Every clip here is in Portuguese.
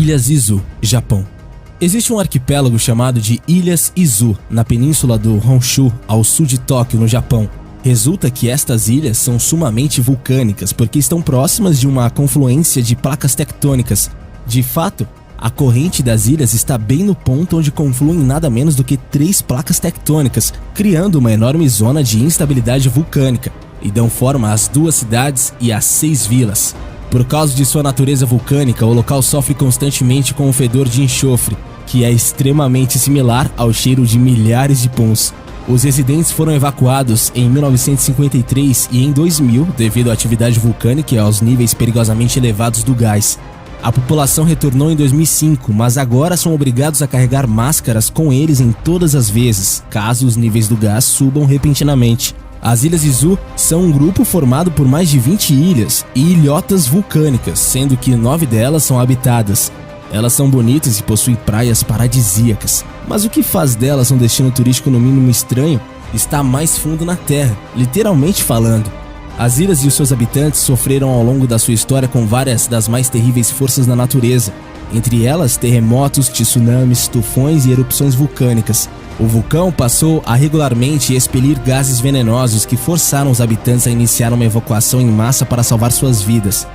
Ilhas Izu, Japão. Existe um arquipélago chamado de Ilhas Izu, na península do Honshu, ao sul de Tóquio, no Japão. Resulta que estas ilhas são sumamente vulcânicas porque estão próximas de uma confluência de placas tectônicas. De fato, a corrente das ilhas está bem no ponto onde confluem nada menos do que 3 placas tectônicas, criando uma enorme zona de instabilidade vulcânica, e dão forma às 2 cidades e às 6 vilas. Por causa de sua natureza vulcânica, o local sofre constantemente com o fedor de enxofre, que é extremamente similar ao cheiro de milhares de puns. Os residentes foram evacuados em 1953 e em 2000 devido à atividade vulcânica e aos níveis perigosamente elevados do gás. A população retornou em 2005, mas agora são obrigados a carregar máscaras com eles em todas as vezes, caso os níveis do gás subam repentinamente. As Ilhas Izu são um grupo formado por mais de 20 ilhas e ilhotas vulcânicas, sendo que 9 delas são habitadas. Elas são bonitas e possuem praias paradisíacas, mas o que faz delas um destino turístico no mínimo estranho está mais fundo na terra, literalmente falando. As ilhas e os seus habitantes sofreram ao longo da sua história com várias das mais terríveis forças da natureza, entre elas terremotos, tsunamis, tufões e erupções vulcânicas. O vulcão passou a regularmente expelir gases venenosos que forçaram os habitantes a iniciar uma evacuação em massa para salvar suas vidas.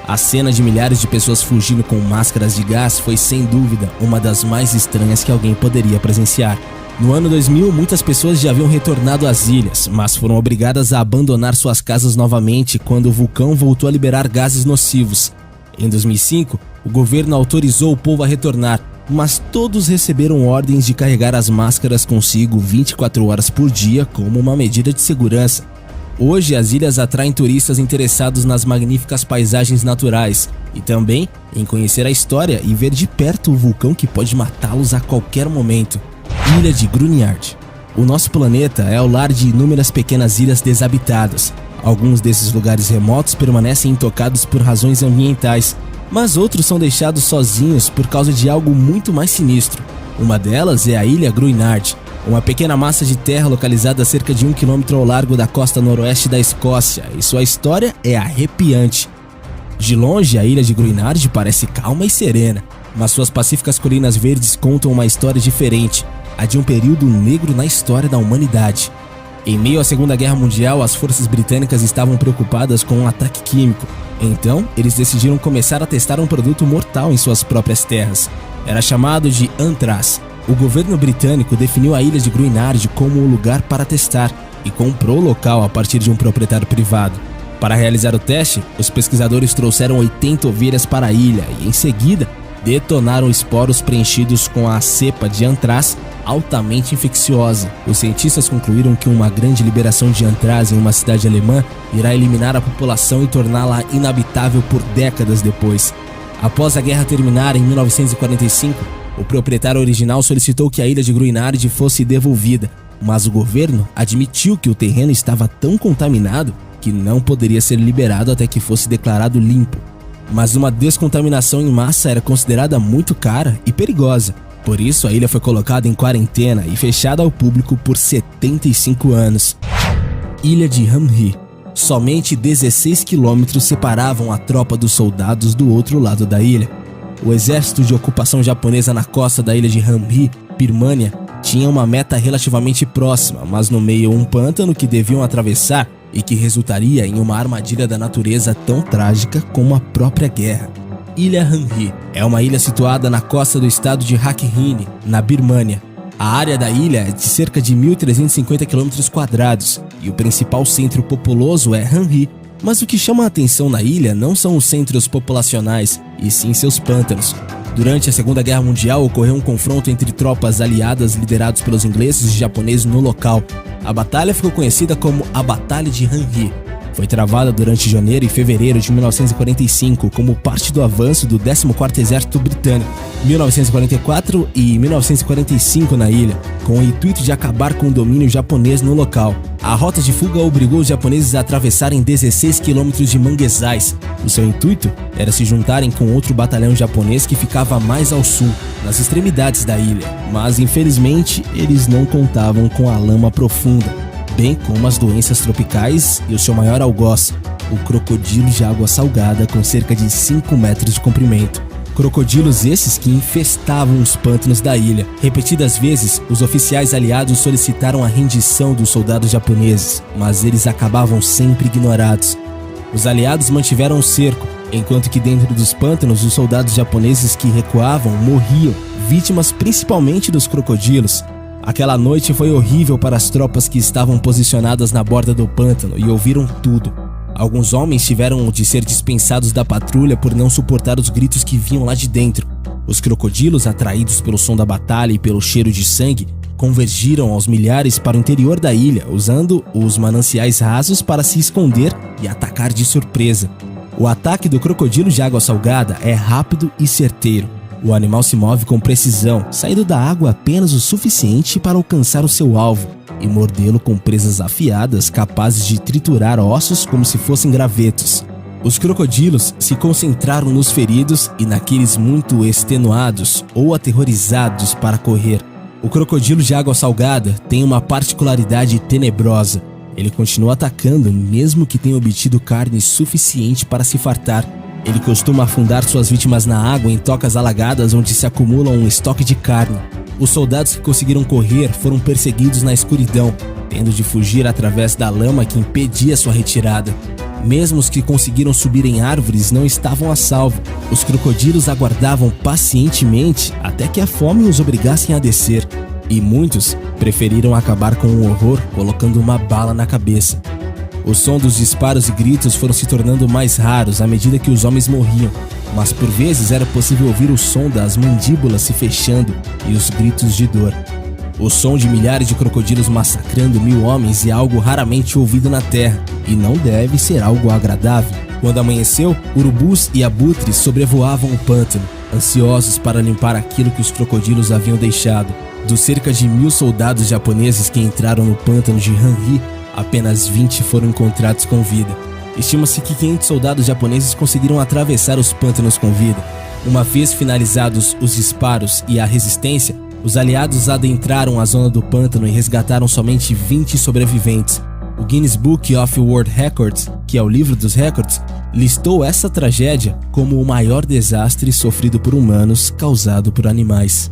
A cena de milhares de pessoas fugindo com máscaras de gás foi, sem dúvida, uma das mais estranhas que alguém poderia presenciar. No ano 2000, muitas pessoas já haviam retornado às ilhas, mas foram obrigadas a abandonar suas casas novamente quando o vulcão voltou a liberar gases nocivos. Em 2005, o governo autorizou o povo a retornar, mas todos receberam ordens de carregar as máscaras consigo 24 horas por dia como uma medida de segurança. Hoje, as ilhas atraem turistas interessados nas magníficas paisagens naturais e também em conhecer a história e ver de perto o vulcão que pode matá-los a qualquer momento. Ilha de Gruinard. O nosso planeta é o lar de inúmeras pequenas ilhas desabitadas. Alguns desses lugares remotos permanecem intocados por razões ambientais, mas outros são deixados sozinhos por causa de algo muito mais sinistro. Uma delas é a Ilha Gruinard, uma pequena massa de terra localizada a cerca de 1 km ao largo da costa noroeste da Escócia, e sua história é arrepiante. De longe, a Ilha de Gruinard parece calma e serena, mas suas pacíficas colinas verdes contam uma história diferente, a de um período negro na história da humanidade. Em meio à Segunda Guerra Mundial, as forças britânicas estavam preocupadas com um ataque químico. Então, eles decidiram começar a testar um produto mortal em suas próprias terras. Era chamado de antraz. O governo britânico definiu a Ilha de Gruinard como o lugar para testar e comprou o local a partir de um proprietário privado. Para realizar o teste, os pesquisadores trouxeram 80 ovelhas para a ilha e, em seguida, detonaram esporos preenchidos com a cepa de antraz altamente infecciosa. Os cientistas concluíram que uma grande liberação de antraz em uma cidade alemã irá eliminar a população e torná-la inabitável por décadas depois. Após a guerra terminar em 1945, o proprietário original solicitou que a Ilha de Gruinard fosse devolvida, mas o governo admitiu que o terreno estava tão contaminado que não poderia ser liberado até que fosse declarado limpo. Mas uma descontaminação em massa era considerada muito cara e perigosa. Por isso, a ilha foi colocada em quarentena e fechada ao público por 75 anos. Ilha de Hamri. Somente 16 quilômetros separavam a tropa dos soldados do outro lado da ilha. O exército de ocupação japonesa na costa da ilha de Hamri, Birmânia, tinha uma meta relativamente próxima, mas no meio um pântano que deviam atravessar e que resultaria em uma armadilha da natureza tão trágica como a própria guerra. Ilha Hamri é uma ilha situada na costa do estado de Rakhine, na Birmânia. A área da ilha é de cerca de 1.350 km² e o principal centro populoso é Hamri. Mas o que chama a atenção na ilha não são os centros populacionais, e sim seus pântanos. Durante a Segunda Guerra Mundial ocorreu um confronto entre tropas aliadas liderados pelos ingleses e japoneses no local. A batalha ficou conhecida como a Batalha de Hamri. Foi travada durante janeiro e fevereiro de 1945 como parte do avanço do 14º Exército Britânico, 1944 e 1945 na ilha, com o intuito de acabar com o domínio japonês no local. A rota de fuga obrigou os japoneses a atravessarem 16 quilômetros de manguezais. O seu intuito era se juntarem com outro batalhão japonês que ficava mais ao sul, nas extremidades da ilha, mas infelizmente eles não contavam com a lama profunda, bem como as doenças tropicais e o seu maior algoz, o crocodilo de água salgada com cerca de 5 metros de comprimento. Crocodilos esses que infestavam os pântanos da ilha. Repetidas vezes, os oficiais aliados solicitaram a rendição dos soldados japoneses, mas eles acabavam sempre ignorados. Os aliados mantiveram o cerco, enquanto que dentro dos pântanos os soldados japoneses que recuavam morriam, vítimas principalmente dos crocodilos. Aquela noite foi horrível para as tropas que estavam posicionadas na borda do pântano e ouviram tudo. Alguns homens tiveram de ser dispensados da patrulha por não suportar os gritos que vinham lá de dentro. Os crocodilos, atraídos pelo som da batalha e pelo cheiro de sangue, convergiram aos milhares para o interior da ilha, usando os mananciais rasos para se esconder e atacar de surpresa. O ataque do crocodilo de água salgada é rápido e certeiro. O animal se move com precisão, saindo da água apenas o suficiente para alcançar o seu alvo e mordê-lo com presas afiadas capazes de triturar ossos como se fossem gravetos. Os crocodilos se concentraram nos feridos e naqueles muito extenuados ou aterrorizados para correr. O crocodilo de água salgada tem uma particularidade tenebrosa. Ele continua atacando mesmo que tenha obtido carne suficiente para se fartar. Ele costuma afundar suas vítimas na água em tocas alagadas onde se acumula um estoque de carne. Os soldados que conseguiram correr foram perseguidos na escuridão, tendo de fugir através da lama que impedia sua retirada. Mesmo os que conseguiram subir em árvores não estavam a salvo. Os crocodilos aguardavam pacientemente até que a fome os obrigassem a descer. E muitos preferiram acabar com o horror colocando uma bala na cabeça. O som dos disparos e gritos foram se tornando mais raros à medida que os homens morriam, mas por vezes era possível ouvir o som das mandíbulas se fechando e os gritos de dor. O som de milhares de crocodilos massacrando 1000 homens é algo raramente ouvido na terra, e não deve ser algo agradável. Quando amanheceu, urubus e abutres sobrevoavam o pântano, ansiosos para limpar aquilo que os crocodilos haviam deixado. Dos cerca de 1000 soldados japoneses que entraram no pântano de Hanhi, apenas 20 foram encontrados com vida. Estima-se que 500 soldados japoneses conseguiram atravessar os pântanos com vida. Uma vez finalizados os disparos e a resistência, os aliados adentraram a zona do pântano e resgataram somente 20 sobreviventes. O Guinness Book of World Records, que é o livro dos recordes, listou essa tragédia como o maior desastre sofrido por humanos causado por animais.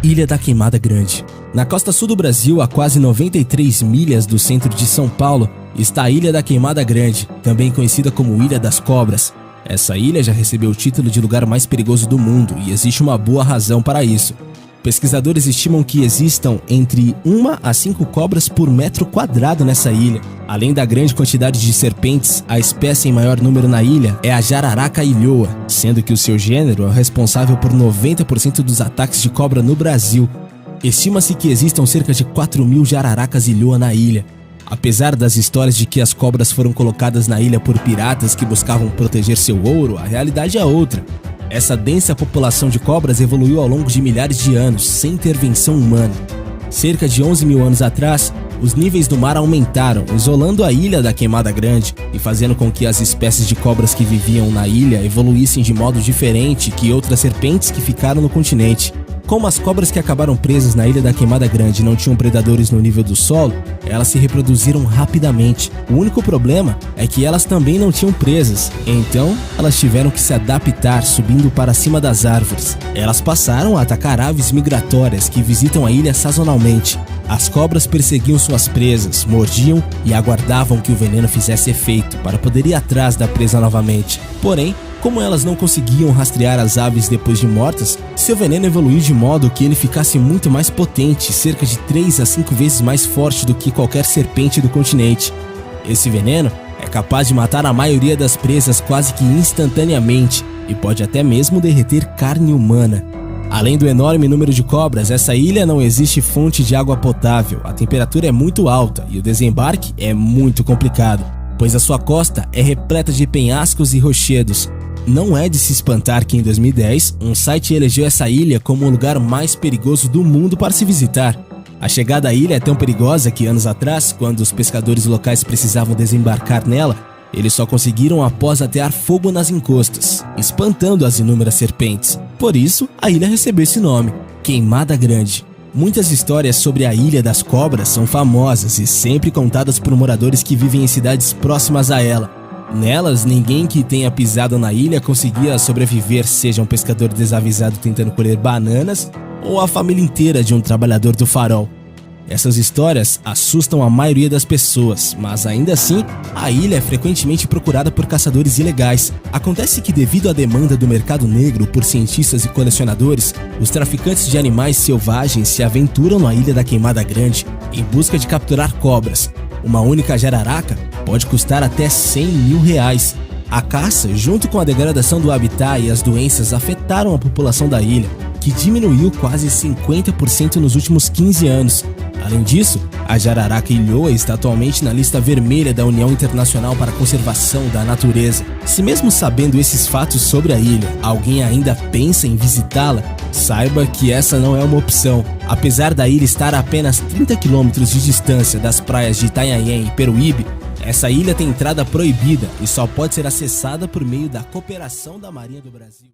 Ilha da Queimada Grande. Na costa sul do Brasil, a quase 93 milhas do centro de São Paulo, está a Ilha da Queimada Grande, também conhecida como Ilha das Cobras. Essa ilha já recebeu o título de lugar mais perigoso do mundo e existe uma boa razão para isso. Pesquisadores estimam que existam entre 1 a 5 cobras por metro quadrado nessa ilha. Além da grande quantidade de serpentes, a espécie em maior número na ilha é a jararaca ilhoa, sendo que o seu gênero é o responsável por 90% dos ataques de cobra no Brasil. Estima-se que existam cerca de 4.000 jararacas ilhoa na ilha. Apesar das histórias de que as cobras foram colocadas na ilha por piratas que buscavam proteger seu ouro, a realidade é outra. Essa densa população de cobras evoluiu ao longo de milhares de anos, sem intervenção humana. Cerca de 11.000 anos atrás, os níveis do mar aumentaram, isolando a Ilha da Queimada Grande e fazendo com que as espécies de cobras que viviam na ilha evoluíssem de modo diferente que outras serpentes que ficaram no continente. Como as cobras que acabaram presas na Ilha da Queimada Grande não tinham predadores no nível do solo, elas se reproduziram rapidamente. O único problema é que elas também não tinham presas, então elas tiveram que se adaptar subindo para cima das árvores. Elas passaram a atacar aves migratórias que visitam a ilha sazonalmente. As cobras perseguiam suas presas, mordiam e aguardavam que o veneno fizesse efeito para poder ir atrás da presa novamente. Porém, como elas não conseguiam rastrear as aves depois de mortas, seu veneno evoluiu de modo que ele ficasse muito mais potente, cerca de 3 a 5 vezes mais forte do que qualquer serpente do continente. Esse veneno é capaz de matar a maioria das presas quase que instantaneamente e pode até mesmo derreter carne humana. Além do enorme número de cobras, essa ilha não existe fonte de água potável, a temperatura é muito alta e o desembarque é muito complicado, pois a sua costa é repleta de penhascos e rochedos. Não é de se espantar que em 2010, um site elegeu essa ilha como o lugar mais perigoso do mundo para se visitar. A chegada à ilha é tão perigosa que anos atrás, quando os pescadores locais precisavam desembarcar nela, eles só conseguiram após atear fogo nas encostas, espantando as inúmeras serpentes. Por isso, a ilha recebeu esse nome, Queimada Grande. Muitas histórias sobre a Ilha das Cobras são famosas e sempre contadas por moradores que vivem em cidades próximas a ela. Nelas, ninguém que tenha pisado na ilha conseguia sobreviver, seja um pescador desavisado tentando colher bananas ou a família inteira de um trabalhador do farol. Essas histórias assustam a maioria das pessoas, mas ainda assim, a ilha é frequentemente procurada por caçadores ilegais. Acontece que, devido à demanda do mercado negro por cientistas e colecionadores, os traficantes de animais selvagens se aventuram na Ilha da Queimada Grande em busca de capturar cobras. Uma única jararaca pode custar até 100 mil reais. A caça, junto com a degradação do habitat e as doenças, afetaram a população da ilha, que diminuiu quase 50% nos últimos 15 anos. Além disso, a jararaca ilhoa está atualmente na lista vermelha da União Internacional para a Conservação da Natureza. Se mesmo sabendo esses fatos sobre a ilha, alguém ainda pensa em visitá-la, saiba que essa não é uma opção. Apesar da ilha estar a apenas 30 km de distância das praias de Itanhaém e Peruíbe, essa ilha tem entrada proibida e só pode ser acessada por meio da cooperação da Marinha do Brasil.